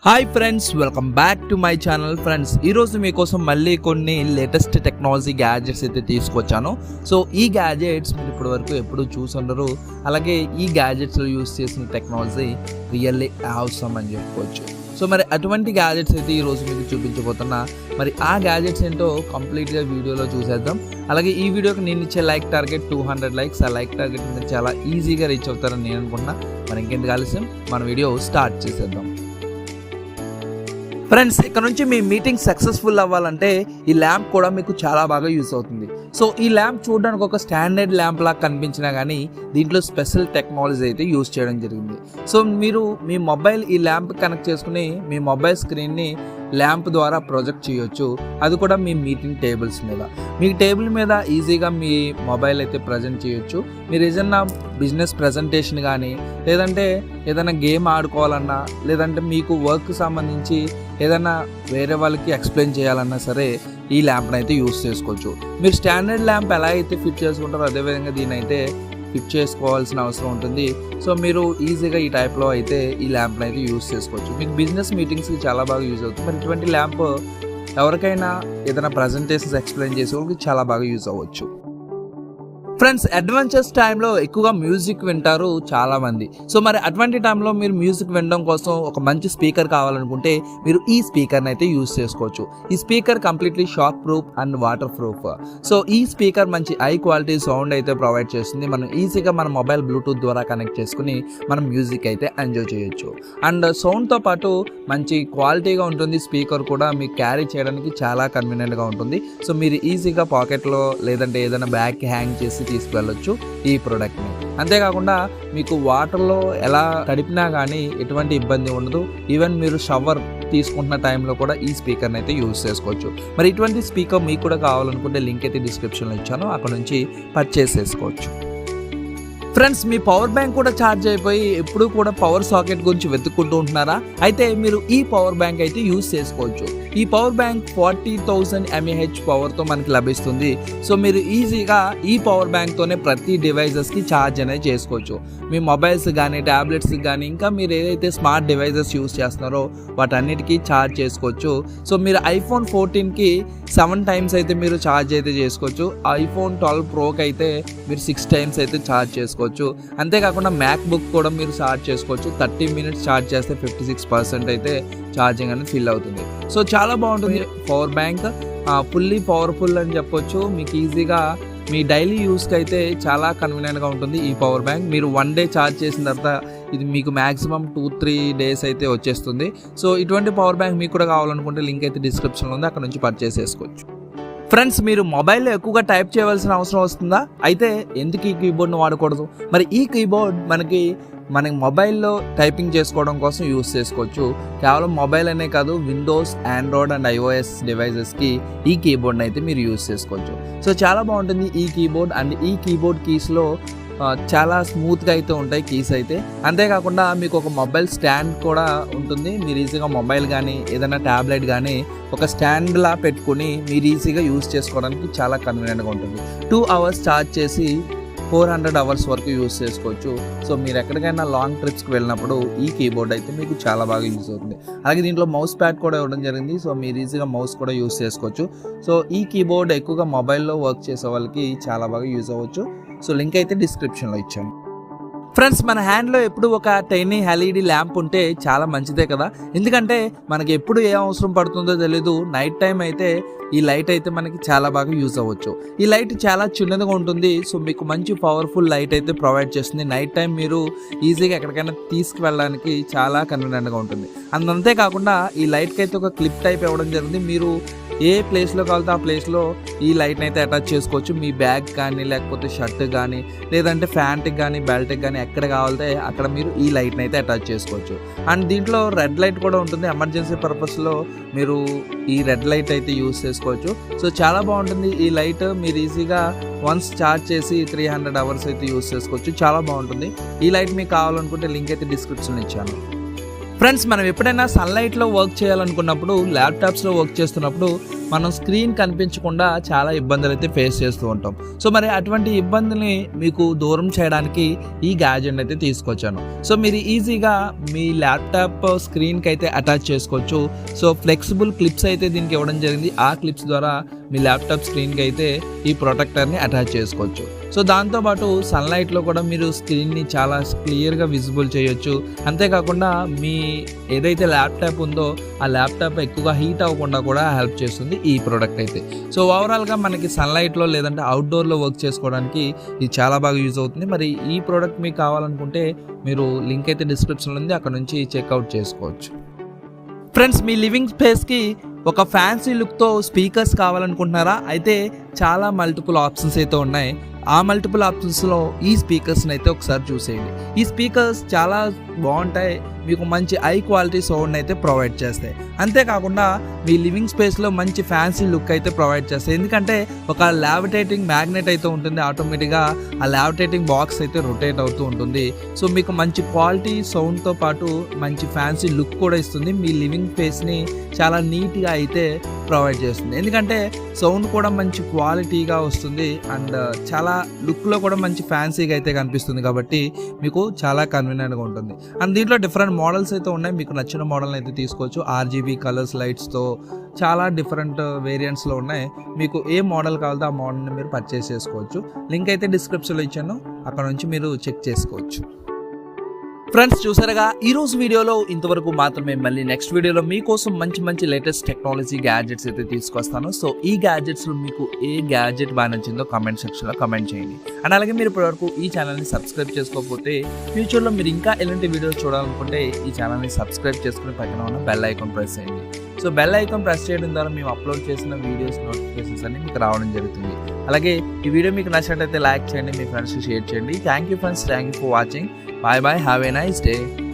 Hi friends, welcome back to my channel. Friends, ఈరోజు మీకోసం మళ్ళీ కొన్ని లేటెస్ట్ టెక్నాలజీ గ్యాడ్జెట్స్ అయితే తీసుకొచ్చాను. సో ఈ గ్యాడ్జెట్స్ మీరు ఇప్పటి వరకు ఎప్పుడూ చూసుండరు. అలాగే ఈ గ్యాడ్జెట్స్లో యూస్ చేసిన టెక్నాలజీ రియల్లీ అవసరం అని చెప్పుకోవచ్చు. సో మరి అటువంటి గ్యాడ్జెట్స్ అయితే ఈరోజు మీకు చూపించబోతున్నా. మరి ఆ గ్యాడ్జెట్స్ ఏంటో కంప్లీట్గా వీడియోలో చూసేద్దాం. అలాగే ఈ వీడియోకి నేను ఇచ్చే లైక్ టార్గెట్ 200 లైక్స్. ఆ లైక్ టార్గెట్ మీద చాలా ఈజీగా రీచ్ అవుతారని నేను అనుకుంటున్నా. మరి ఇంకెందుకు ఆలస్యం, మన వీడియో స్టార్ట్ చేసేద్దాం. ఫ్రెండ్స్, ఇక్కడ నుంచి మీ మీటింగ్ సక్సెస్ఫుల్ అవ్వాలంటే ఈ ల్యాంప్ కూడా మీకు చాలా బాగా యూస్ అవుతుంది. సో ఈ ల్యాంప్ చూడడానికి ఒక స్టాండర్డ్ ల్యాంప్ లాగా కనిపించినా కానీ దీంట్లో స్పెషల్ టెక్నాలజీ అయితే యూస్ చేయడం జరిగింది. సో మీరు మీ మొబైల్ ఈ ల్యాంప్ కనెక్ట్ చేసుకుని మీ మొబైల్ స్క్రీన్ని ల్యాంప్ ద్వారా ప్రొజెక్ట్ చేయొచ్చు. అది కూడా మీ మీటింగ్ టేబుల్స్ మీద. మీ టేబుల్ మీద ఈజీగా మీ మొబైల్ అయితే ప్రజెంట్ చేయొచ్చు. మీరు ఏదైనా బిజినెస్ ప్రజెంటేషన్ కానీ, లేదంటే ఏదైనా గేమ్ ఆడుకోవాలన్నా, లేదంటే మీకు వర్క్ సంబంధించి ఏదైనా వేరే వాళ్ళకి ఎక్స్ప్లెయిన్ చేయాలన్నా సరే ఈ ల్యాంప్ని అయితే యూస్ చేసుకోవచ్చు. మీరు స్టాండర్డ్ ల్యాంప్ ఎలా అయితే ఫిట్ చేసుకుంటారో అదేవిధంగా దీని అయితే ఫిట్ చేసుకోవాల్సిన అవసరం ఉంటుంది. సో మీరు ఈజీగా ఈ టైప్లో అయితే ఈ ల్యాంప్ని అయితే యూస్ చేసుకోవచ్చు. మీకు బిజినెస్ మీటింగ్స్కి చాలా బాగా యూజ్ అవుతుంది. మరి ఇటువంటి ల్యాంప్ ఎవరికైనా ఏదైనా ప్రజెంటేషన్స్ ఎక్స్ప్లెయిన్ చేసే వాళ్ళకి చాలా బాగా యూజ్ అవ్వచ్చు. ఫ్రెండ్స్, అడ్వెంచర్స్ టైంలో ఎక్కువగా మ్యూజిక్ వింటారు చాలామంది. సో మరి అటువంటి టైంలో మీరు మ్యూజిక్ వినడం కోసం ఒక మంచి స్పీకర్ కావాలనుకుంటే మీరు ఈ స్పీకర్ని అయితే యూస్ చేసుకోవచ్చు. ఈ speaker completely shock proof and water proof. So ఈ స్పీకర్ మంచి హై క్వాలిటీ సౌండ్ అయితే ప్రొవైడ్ చేస్తుంది. మనం ఈజీగా మన మొబైల్ బ్లూటూత్ ద్వారా కనెక్ట్ చేసుకుని మనం మ్యూజిక్ అయితే ఎంజాయ్ చేయొచ్చు. అండ్ సౌండ్తో పాటు మంచి క్వాలిటీగా ఉంటుంది. స్పీకర్ కూడా మీకు క్యారీ చేయడానికి చాలా కన్వీనియంట్గా ఉంటుంది. సో మీరు ఈజీగా పాకెట్లో లేదంటే ఏదైనా బ్యాగ్కి హ్యాంగ్ చేసి తీసుకువెళ్ళొచ్చు ఈ ప్రోడక్ట్ని. అంతేకాకుండా మీకు వాటర్లో ఎలా తడిపినా కానీ ఎటువంటి ఇబ్బంది ఉండదు. ఈవెన్ మీరు షవర్ తీసుకుంటున్న టైంలో కూడా ఈ స్పీకర్ని అయితే యూజ్ చేసుకోవచ్చు. మరి ఇటువంటి స్పీకర్ మీకు కూడా కావాలనుకుంటే లింక్ అయితే డిస్క్రిప్షన్లో ఇచ్చాను, అక్కడ నుంచి పర్చేస్ చేసుకోవచ్చు. ఫ్రెండ్స్, మీ పవర్ బ్యాంక్ కూడా ఛార్జ్ అయిపోయి ఎప్పుడు కూడా పవర్ సాకెట్ గురించి వెతుక్కుంటూ ఉంటున్నారా? అయితే మీరు ఈ పవర్ బ్యాంక్ అయితే యూజ్ చేసుకోవచ్చు. ఈ పవర్ బ్యాంక్ 40,000 mAh పవర్తో మనకి లభిస్తుంది. సో మీరు ఈజీగా ఈ పవర్ బ్యాంక్తోనే ప్రతి డివైజెస్కి ఛార్జ్ అనేది చేసుకోవచ్చు. మీ మొబైల్స్ కానీ, ట్యాబ్లెట్స్కి కానీ, ఇంకా మీరు ఏదైతే స్మార్ట్ డివైజెస్ యూజ్ చేస్తున్నారో వాటన్నిటికీ ఛార్జ్ చేసుకోవచ్చు. సో మీరు iPhone 14కి 7 times అయితే మీరు ఛార్జ్ అయితే చేసుకోవచ్చు. iPhone 12 Proకి అయితే మీరు 6 times అయితే ఛార్జ్ చేసుకోవచ్చు. అంతేకాకుండా మ్యాక్బుక్ కూడా మీరు ఛార్జ్ చేసుకోవచ్చు. 30 minutes ఛార్జ్ చేస్తే 56% అయితే ఛార్జింగ్ అనేది ఫిల్ అవుతుంది. సో చాలా బాగుంటుంది పవర్ బ్యాంక్. ఫుల్లీ పవర్ఫుల్ అని చెప్పొచ్చు. మీకు ఈజీగా మీ డైలీ యూస్కి అయితే చాలా కన్వీనియంట్గా ఉంటుంది ఈ పవర్ బ్యాంక్. మీరు 1 day ఛార్జ్ చేసిన తర్వాత ఇది మీకు మ్యాక్సిమం 2-3 days అయితే వచ్చేస్తుంది. సో ఇటువంటి పవర్ బ్యాంక్ మీకు కూడా కావాలనుకుంటే లింక్ అయితే డిస్క్రిప్షన్లో ఉంది, అక్కడ నుంచి పర్చేస్ చేసుకోవచ్చు. ఫ్రెండ్స్, మీరు మొబైల్లో ఎక్కువగా టైప్ చేయవలసిన అవసరం వస్తుందా? అయితే ఎందుకు ఈ కీబోర్డ్ను వాడకూడదు? మరి ఈ కీబోర్డ్ మనకి మొబైల్లో టైపింగ్ చేసుకోవడం కోసం యూస్ చేసుకోవచ్చు. కేవలం మొబైల్ అనే కాదు, విండోస్, ఆండ్రాయిడ్ అండ్ iOS డివైజెస్కి ఈ కీబోర్డ్ని అయితే మీరు యూస్ చేసుకోవచ్చు. సో చాలా బాగుంటుంది ఈ కీబోర్డ్. అండ్ ఈ కీబోర్డ్ కీస్లో చాలా స్మూత్గా అయితే ఉంటాయి కీస్ అయితే. అంతేకాకుండా మీకు ఒక మొబైల్ స్టాండ్ కూడా ఉంటుంది. మీరు ఈజీగా మొబైల్ కానీ ఏదైనా ట్యాబ్లెట్ కానీ ఒక స్టాండ్లా పెట్టుకుని మీరు ఈజీగా యూజ్ చేసుకోవడానికి చాలా కన్వీనియంట్గా ఉంటుంది. 2 hours ఛార్జ్ చేసి 400 hours వరకు యూజ్ చేసుకోవచ్చు. సో మీరు ఎక్కడికైనా లాంగ్ ట్రిప్స్కి వెళ్ళినప్పుడు ఈ కీబోర్డ్ అయితే మీకు చాలా బాగా యూజ్ అవుతుంది. అలాగే దీంట్లో మౌస్ ప్యాడ్ కూడా ఇవ్వడం జరిగింది. సో మీరు ఈజీగా మౌస్ కూడా యూజ్ చేసుకోవచ్చు. సో ఈ కీబోర్డ్ ఎక్కువగా మొబైల్లో వర్క్ చేసే వాళ్ళకి చాలా బాగా యూజ్ అవ్వచ్చు. సో లింక్ అయితే డిస్క్రిప్షన్లో ఇచ్చాను. ఫ్రెండ్స్, మన హ్యాండ్లో ఎప్పుడు ఒక టైనీ LED ల్యాంప్ ఉంటే చాలా మంచిదే కదా. ఎందుకంటే మనకి ఎప్పుడు ఏ అవసరం పడుతుందో తెలీదు. నైట్ టైం అయితే ఈ లైట్ అయితే మనకి చాలా బాగా యూజ్ అవ్వచ్చు. ఈ లైట్ చాలా చిన్నదిగా ఉంటుంది. సో మీకు మంచి పవర్ఫుల్ లైట్ అయితే ప్రొవైడ్ చేస్తుంది. నైట్ టైం మీరు ఈజీగా ఎక్కడికైనా తీసుకువెళ్ళడానికి చాలా కన్వీనియంట్గా ఉంటుంది. అంతేకాకుండా ఈ లైట్కి అయితే ఒక క్లిప్ టైప్ ఇవ్వడం జరిగింది. మీరు ఏ ప్లేస్లో కావాలితే ఆ ప్లేస్లో ఈ లైట్ని అయితే అటాచ్ చేసుకోవచ్చు. మీ బ్యాగ్ కానీ, లేకపోతే షర్ట్ కానీ, లేదంటే ప్యాంట్కి కానీ, బెల్ట్కి కానీ ఎక్కడ కావాలితే అక్కడ మీరు ఈ లైట్ని అయితే అటాచ్ చేసుకోవచ్చు. అండ్ దీంట్లో రెడ్ లైట్ కూడా ఉంటుంది. ఎమర్జెన్సీ పర్పస్లో మీరు ఈ రెడ్ లైట్ అయితే యూజ్ చేసుకోవచ్చు. సో చాలా బాగుంటుంది ఈ లైట్. మీరు ఈజీగా వన్స్ ఛార్జ్ చేసి 300 hours అయితే యూజ్ చేసుకోవచ్చు. చాలా బాగుంటుంది ఈ లైట్. మీకు కావాలనుకుంటే లింక్ అయితే డిస్క్రిప్షన్లో ఇచ్చాను. ఫ్రెండ్స్, మనం ఎప్పుడైనా సన్లైట్లో వర్క్ చేయాలనుకున్నప్పుడు, ల్యాప్టాప్స్లో వర్క్ చేస్తున్నప్పుడు మనం స్క్రీన్ కనిపించకుండా చాలా ఇబ్బందులు అయితే ఫేస్ చేస్తూ ఉంటాం. సో మరి అటువంటి ఇబ్బందిని మీకు దూరం చేయడానికి ఈ గ్యాజెట్ అయితే తీసుకొచ్చాను. సో మీరు ఈజీగా మీ ల్యాప్టాప్ స్క్రీన్కి అయితే అటాచ్ చేసుకోవచ్చు. సో ఫ్లెక్సిబుల్ క్లిప్స్ అయితే దీనికి ఇవ్వడం జరిగింది. ఆ క్లిప్స్ ద్వారా మీ ల్యాప్టాప్ స్క్రీన్కి అయితే ఈ ప్రొటెక్టర్ని అటాచ్ చేసుకోవచ్చు. సో దాంతోపాటు సన్లైట్లో కూడా మీరు స్క్రీన్ని చాలా క్లియర్గా విజిబుల్ చేయొచ్చు. అంతేకాకుండా మీ ఏదైతే ల్యాప్టాప్ ఉందో ఆ ల్యాప్టాప్ ఎక్కువగా హీట్ అవ్వకుండా కూడా హెల్ప్ చేస్తుంది ఈ ప్రోడక్ట్ అయితే. సో ఓవరాల్గా మనకి సన్లైట్లో లేదంటే అవుట్డోర్లో వర్క్ చేసుకోవడానికి ఇది చాలా బాగా యూజ్ అవుతుంది. మరి ఈ ప్రోడక్ట్ మీకు కావాలనుకుంటే మీరు లింక్ అయితే డిస్క్రిప్షన్లో ఉంది, అక్కడ నుంచి చెక్అవుట్ చేసుకోవచ్చు. ఫ్రెండ్స్, మీ లివింగ్ స్పేస్కి ఒక ఫ్యాన్సీ లుక్తో స్పీకర్స్ కావాలనుకుంటున్నారా? అయితే చాలా మల్టిపుల్ ఆప్షన్స్ అయితే ఉన్నాయి. ఆ మల్టిపుల్ ఆప్షన్స్లో ఈ స్పీకర్స్ని అయితే ఒకసారి చూసేయండి. ఈ స్పీకర్స్ చాలా బాగుంటాయి, మీకు మంచి హై క్వాలిటీ సౌండ్ అయితే ప్రొవైడ్ చేస్తాయి. అంతేకాకుండా మీ లివింగ్ స్పేస్లో మంచి ఫ్యాన్సీ లుక్ అయితే ప్రొవైడ్ చేస్తాయి. ఎందుకంటే ఒక లావిటేటింగ్ మ్యాగ్నెట్ అయితే ఉంటుంది, ఆటోమేటిక్గా ఆ లావిటేటింగ్ బాక్స్ అయితే రొటేట్ అవుతూ ఉంటుంది. సో మీకు మంచి క్వాలిటీ సౌండ్తో పాటు మంచి ఫ్యాన్సీ లుక్ కూడా ఇస్తుంది. మీ లివింగ్ స్పేస్ని చాలా నీట్గా అయితే ప్రొవైడ్ చేస్తుంది. ఎందుకంటే సౌండ్ కూడా మంచి క్వాలిటీగా వస్తుంది అండ్ చాలా లుక్లో కూడా మంచి ఫ్యాన్సీగా అయితే కనిపిస్తుంది. కాబట్టి మీకు చాలా కన్వీనియంట్గా ఉంటుంది. అండ్ దీంట్లో డిఫరెంట్ మోడల్స్ అయితే ఉన్నాయి. మీకు నచ్చిన మోడల్ని అయితే తీసుకోవచ్చు. RGB కలర్స్ లైట్స్తో చాలా డిఫరెంట్ వేరియంట్స్లో ఉన్నాయి. మీకు ఏ మోడల్ కావాలో ఆ మోడల్ని మీరు పర్చేస్ చేసుకోవచ్చు. లింక్ అయితే డిస్క్రిప్షన్లో ఇచ్చాను, అక్కడ నుంచి మీరు చెక్ చేసుకోవచ్చు. ఫ్రెండ్స్, చూసారుగా ఈరోజు వీడియోలో ఇంతవరకు మాత్రమే. మళ్ళీ నెక్స్ట్ వీడియోలో మీకోసం మంచి మంచి లేటెస్ట్ టెక్నాలజీ గ్యాడ్జెట్స్ అయితే తీసుకొస్తాను. సో ఈ గ్యాడ్జెట్స్లో మీకు ఏ గ్యాడ్జెట్ బాగా నచ్చిందో కామెంట్ సెక్షన్లో కామెంట్ చేయండి. అండ్ అలాగే మీరు ఇప్పటివరకు ఈ ఛానల్ని సబ్స్క్రైబ్ చేసుకోకపోతే ఫ్యూచర్లో మీరు ఇంకా ఎలాంటి వీడియోస్ చూడాలనుకుంటే ఈ ఛానల్ని సబ్స్క్రైబ్ చేసుకుని పక్కన ఉన్న బెల్ ఐకాన్ ప్రెస్ చేయండి. సో బెల్ ఐకాన్ ప్రెస్ చేయడం ద్వారా మేము అప్లోడ్ చేసిన వీడియోస్ నోటిఫికేషన్స్ అన్ని మీకు రావడం జరుగుతుంది. అలాగే ఈ వీడియో మీకు నచ్చినట్లయితే లైక్ చేయండి, మీ ఫ్రెండ్స్కి షేర్ చేయండి. Thank you friends, thank you for watching. Bye bye, have a nice day.